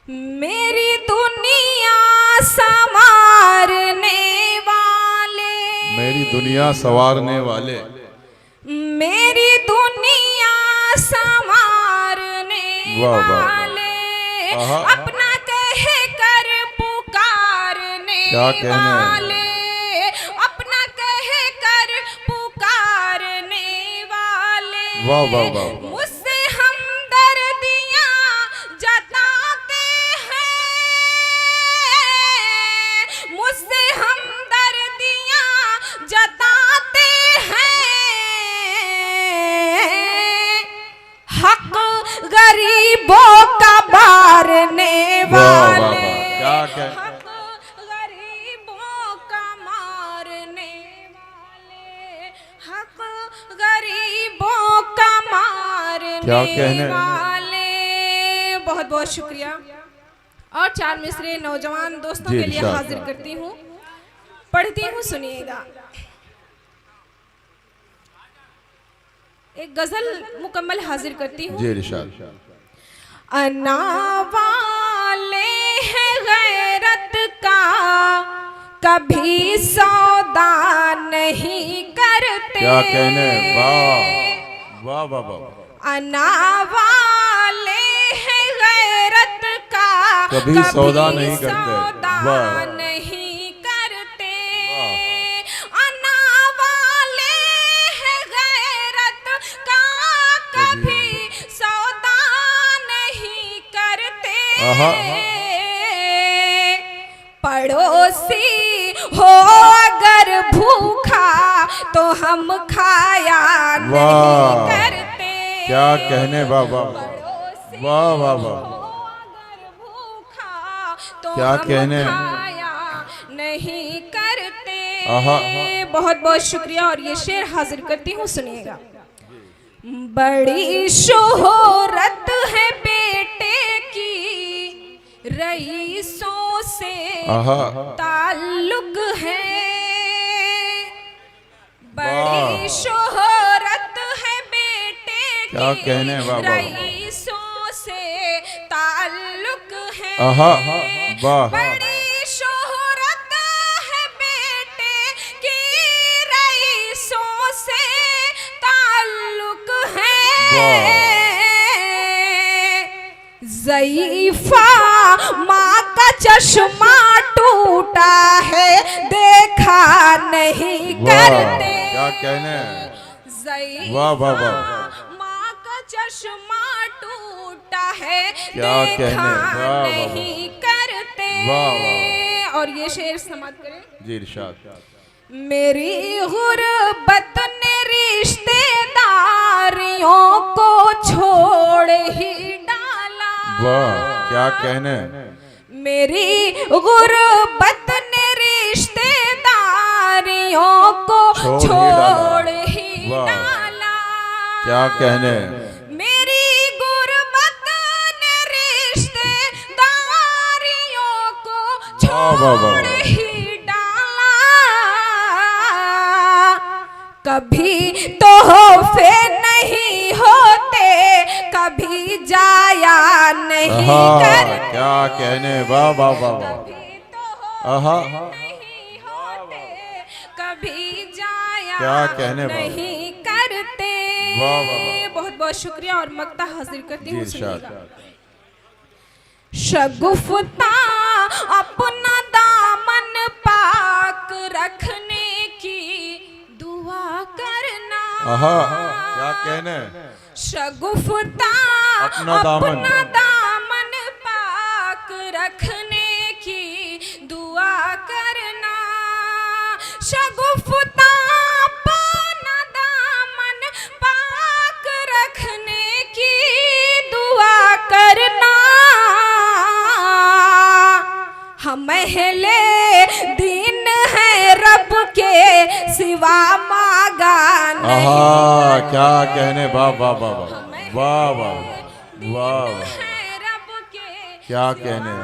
मेरी दुनिया संवारने वाले, मेरी दुनिया संवारने वाले, मेरी दुनिया संवारने वाले, अपना कह कर पुकारने वाले, अपना कह कर पुकारने वाले, वाह वाह वाह, मुझसे हमदर्दियां जताते हैं, मुझसे हमदर्दियां जताते हैं, हक गरीबों का बारने वाले, क्या कह, हक गरीबों का मारने वाले, हक गरीबों का क्या कहने वाले। बहुत बहुत शुक्रिया। और चार मिसरे नौजवान दोस्तों के लिए हाजिर करती हूँ, पढ़ती हूँ, सुनिएगा। एक गजल मुकम्मल हाजिर करती हूँ। जी इरशाद। अना वाले हैं गैरत का कभी सौदा नहीं करते। क्या कहने, वाह वाह वाह वाह, अना वाले हैं गैरत का कभी सौदा नहीं करते, सौदा वाह नहीं करते। अना वाले हैं गैरत का कभी सौदा नहीं करते। पड़ोसी हो अगर भूखा तो हम खाया नहीं करते। क्या कहने, वाह वाह वाह वाह वाह, अगर भूखा तो क्या हम कहने, खाया नहीं करते। बहुत बहुत शुक्रिया। और ये शेर हाजिर करती हूँ, सुनिएगा। बड़ी शोहरत है बेटे की, रईसों से ताल्लुक है। बड़ी शोहरत है बेटे की, क्या कहने, वाह वाह, रईसों से ताल्लुक है। वाह, बड़ी शोहरत है बेटे की, रईसों से ताल्लुक है। ज़ईफ़ा माँ का चश्मा टूटा है, देखा नहीं करते। क्या कहने, ज़ईफ़ा वाह वाह वाह, माँ का चश्मा टूटा है, क्या देखा कहने, नहीं करते। वाह और ये शेर समाप्त करें। जी इरशाद। मेरी गुर्बत ने रिश्तेदारियों को छोड़ ही डाला। वाह, क्या कहने, मेरी गुर्बत ने रिश्तेदारियों को छोड़ ही डाला। क्या कहने, मेरी गुर्बत ने रिश्तेदारियों को छोड़ ही डाला। कभी तोहफे नहीं होते, कभी जाया नहीं करते। क्या कहने, वाह वाह वाह, कभी तोहफे नहीं होते, कभी जाया क्या कहने, नहीं करते। वाह वाह, बहुत बहुत शुक्रिया। और मक्ता हाजिर करती हूँ, जी सुनिएगा। शगुफ्ता अपना दामन पाक रखने की दुआ करना। क्या कहने, शगुफ्ता अपना दामन पाक रखने की दुआ करना। शगुफ्ता अपना दामन पाक रखने की दुआ करना। हम अहले दीन है, रब के सिवा मांगा नहीं। क्या कहने, वाह वाह वाह वाह वाह वाह, रब के क्या कहने,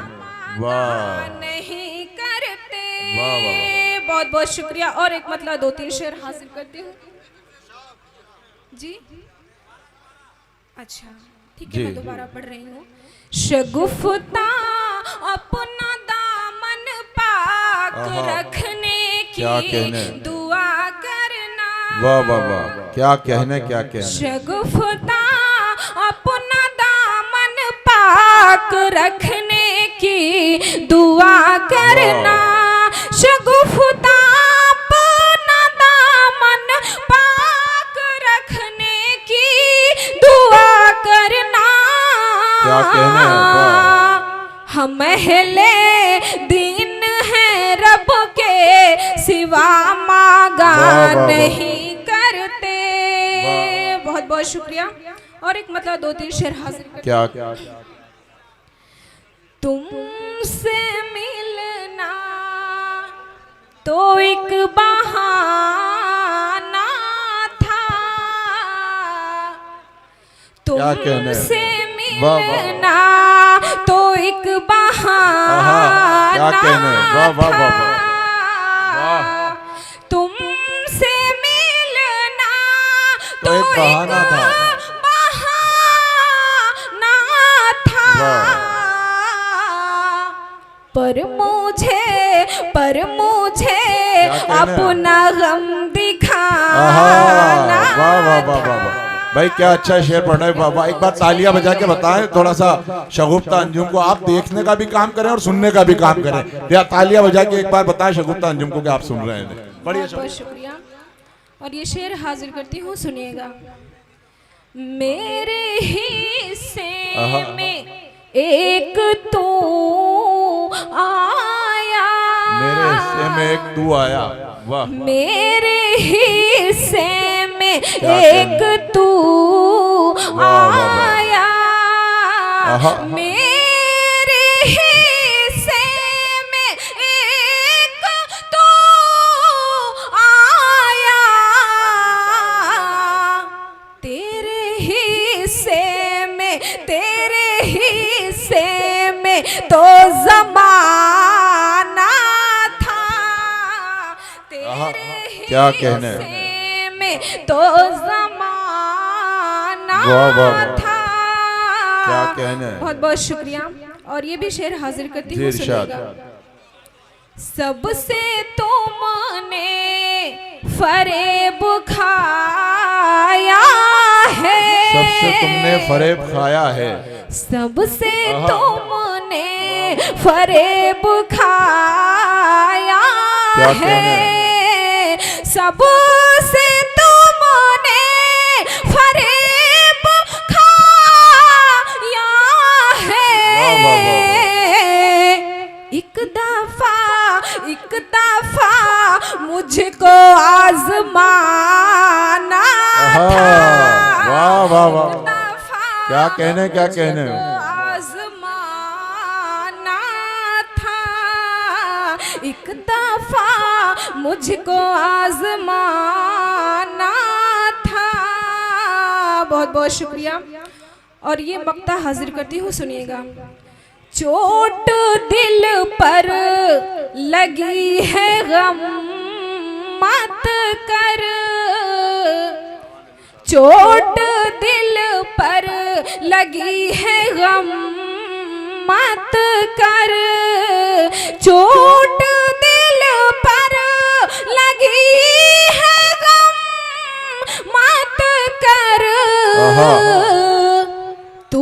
वाह नहीं करते। वाह वाह, बहुत बहुत शुक्रिया। और एक मतलब दो तीन शेर हासिल करती हूँ जी। अच्छा ठीक है, मैं दोबारा पढ़ रही हूँ। शगुफ्ता अपना दामन पाक रखने क्या की कहने। दुआ करना। वाह वाह वाह, क्या कहने क्या कहने। शगुफ्ता अपना दामन पाक रखने की दुआ करना। शगुफ्ता अपना दामन पाक रखने की दुआ करना। क्या कहने हैं, वाह। हम अहले दीन हैं, रब के सिवा मांगा वाह, वाह, वाह। नहीं करते। बहुत बहुत शुक्रिया। और एक मतलब 2-3 शेर हाजिर कर। क्या तुमसे मिलना तो एक बहाना था, क्या कहने। तुमसे वाह, वाह। मिलना तो एक आहा, बहाना क्या कहने। वाह वाह वाह वाह। वाह। तुमसे मिलना तो एक बहाना था। बहाना था। वाह। पर मुझे कहने। अपना गम दिखाना आहा, वाह वाह वाह वाह वाह। भाई क्या अच्छा शेर पढ़ रहे बाबा। एक बार तालियां बजा के बताएं थोड़ा सा शगुफ्ता अंजुम को। आप देखने का भी काम करें और सुनने का भी काम करें। या तालियां बजा के एक बार बताएं शगुफ्ता अंजुम को कि आप सुन रहे हैं। बढ़िया बहुत शुक्रिया। और ये शेर हाजिर करती हूँ, सुनिएगा। मेरे हिस्से में एक तू आया, मेरे हिस्से में एक तू आया। वाह। मेरे हिस्से में क्या एक तू वाह, वाह, वाह। आया। आहा। मेरे हिस्से में एक तू आया। तेरे हिस्से में तो ज़माना था। आहा, तेरे क्या कहने। हिस्से में तो ज़माना वाह, वाह, वाह। था। क्या कहने। बहुत बहुत शुक्रिया। और ये भी शेर हाजिर करती जी हूँ, इरशाद। सुनिएगा। सबसे तुमने फरेब खाया है, सबसे तुमने फरेब खाया है। सबसे आहा। तुमने फरेब खाया क्या है, कहने। सबसे तुमने फरेब खाया है। वाह, वाह, वाह, एक दफा मुझको आजमाना आहा, था। वाह वाह वाह। एक दफा क्या कहने क्या कहने। आजमाना था। एक दफा मुझको आजमाना था। बहुत बहुत शुक्रिया। और ये मक्ता हाजिर करती हूँ, सुनिएगा। चोट दिल पर लगी है गम मत कर, चोट दिल पर लगी है गम मत कर, चोट दिल पर लगी है गम मत कर। तू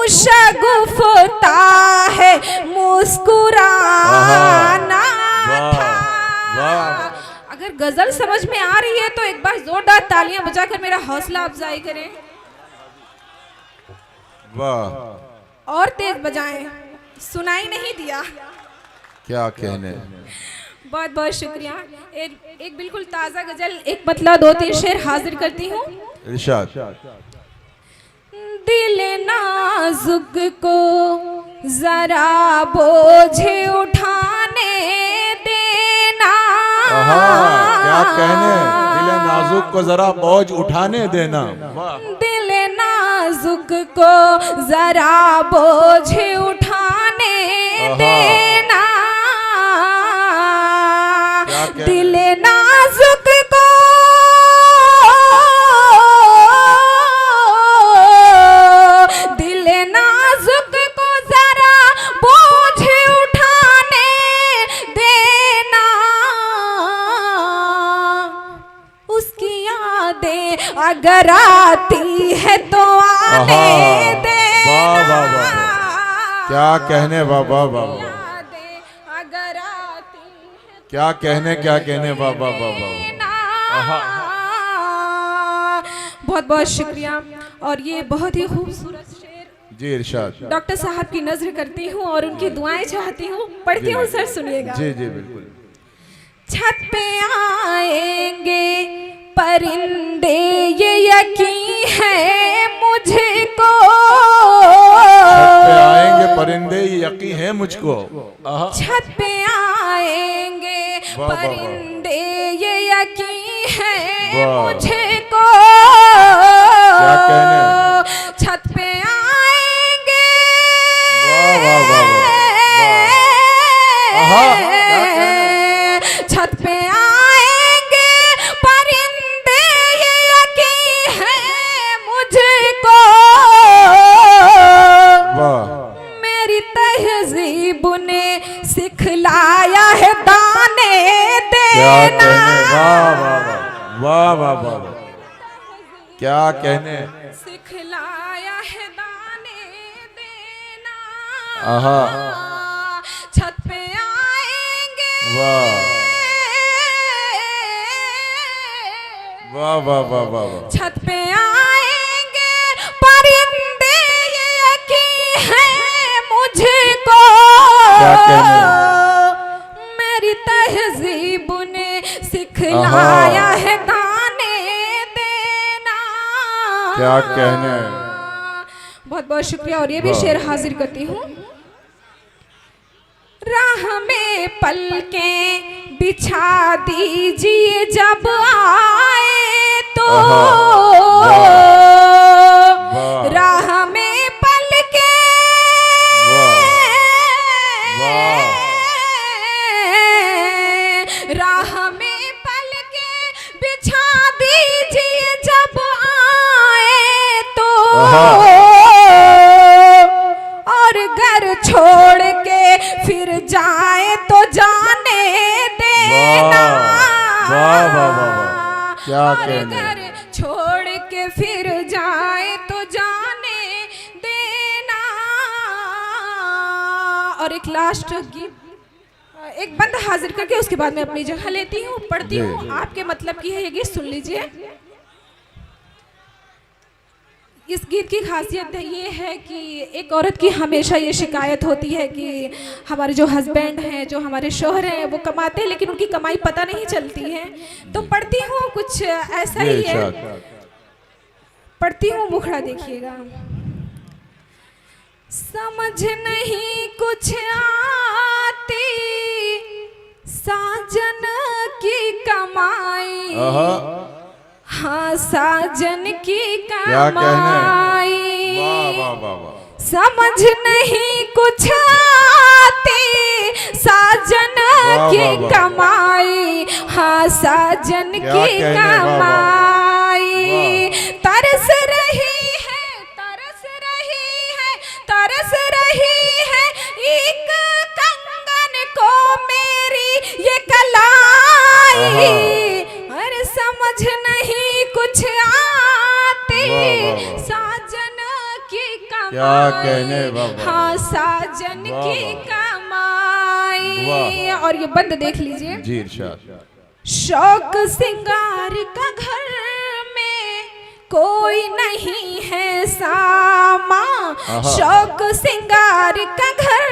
शगुफ्ता है मुस्कुराना था। अगर गजल समझ में आ रही है तो एक बार जोरदार तालियां बजाकर मेरा हौसला अफजाई करें। वाह। और तेज बजाएं, सुनाई नहीं दिया। क्या कहने। बहुत बहुत शुक्रिया। एक बिल्कुल ताज़ा गजल, एक मतलब 2-3 शेर हाजिर करती हूँ। इरशाद। दिल नाजुक को जरा बोझ उठाने देना। क्या कहने। दिल नाजुक को जरा बोझ उठाने देना। दिल नाजुक को जरा बोझ उठाने देना। दिल नाजुक को दिल नाजुक अगर आती है तो आने देना। वाह वाह वाह, क्या कहने, वाह वाह वाह, अगर आती है क्या कहने, वाह वाह वाह वाह। बहुत बहुत शुक्रिया। और ये बहुत ही खूबसूरत शेर जी इरशाद। डॉक्टर साहब की नजर करती हूँ और उनकी दुआएं चाहती हूँ, पढ़ती हूँ सर, सुनिएगा। जी जी बिल्कुल। छत पे आएंगे परिंदे ये यकीन है मुझको। छत पे आएंगे परिंदे ये यकीन है मुझको। छत पे आएंगे वाह, वाह, वाह। परिंदे ये यकीन है वाह। मुझको। क्या कहने, छत पे आएंगे वाह वाह वाह वाह, क्या कहने, छत पे आएंगे परिंदे ये यकीन है मुझको। वाह। मेरी तहजीब ने सिखलाया है दाने क्या देना। कहने, वाह वाह वाह वाह वाह वाह, क्या कहने, सिखलाया है दाने देना। आहा। छत पे आएंगे वाह वाह वाह वाह वाह वाह, छत पे आएंगे परिंदे ये यकीन है मुझको। क्या कहने, मेरी तहजीब ने सिखलाया है दाने देना। क्या कहने, बहुत बहुत शुक्रिया। और ये भी वाह। शेर हाजिर करती हूँ। राह में पलकें बिछा दीजिए जब आए तो। वाह। वाह। राह में पलकें वाह। राह में पलकें बिछा दीजिए जब आए तो। और घर छोड़ के फिर जाए तो जाने देना। वाह वाह वाह वाह, क्या और कहने, घर छोड़ के फिर जाए तो जाने देना। और एक लास्ट गीत, एक बंद हाजिर करके उसके बाद मैं अपनी जगह लेती हूँ, पढ़ती जी, हूँ। जी। आपके मतलब की है ये गीत, सुन लीजिए। इस गीत की खासियत ये है कि एक औरत की हमेशा ये शिकायत होती है कि हमारे जो हस्बैंड हैं, जो हमारे शोहर हैं, वो कमाते हैं लेकिन उनकी कमाई पता नहीं चलती है। तो पढ़ती हूँ कुछ ऐसा ही है, पढ़ती हूँ, मुखड़ा देखिएगा। समझ नहीं कुछ आती साजन की कमाई। हाँ साजन की क्या कहने, कमाई। वाह वाह वाह वाह, समझ नहीं कुछ आती साजन वाह, की वाह, वाह। कमाई। हाँ साजन क्या की कहने, वाह, वाह। कमाई। तरस रही है, तरस रही है, तरस रही है एक कंगन को मेरी ये कलाई। अरे समझ नहीं कुछ आती वाह, वाह, वाह। साजन की कमाई। क्या कहने, वाह, वाह। हाँ साजन वाह, की वाह। कमाई। वाह। और ये बंद देख लीजिए। जी इरशाद। शौक सिंगार का घर में कोई नहीं है सामा। शौक सिंगार का घर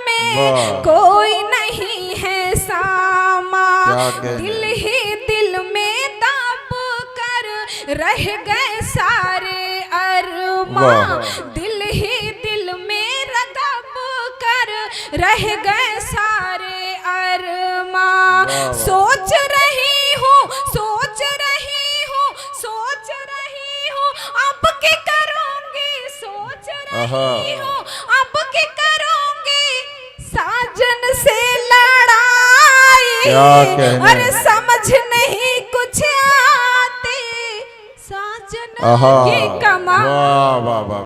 में वाह। कोई नहीं है सामा। क्या कहने, दिल ही दिल में दब कर रह गए सारे अरमा। वाह। दिल ही दिल में दब कर रह गए सारे अरमा। वाह। सोच रही हूँ, सोच रही हूँ, सोच रही हूँ अब क्या करूँगी। सोच रही हूँ अब क्या करूँगी साजन से लड़ाई। क्या कहने, अरे समझ नहीं कुछ आती साजन की कमाई। वाह वाह वाह।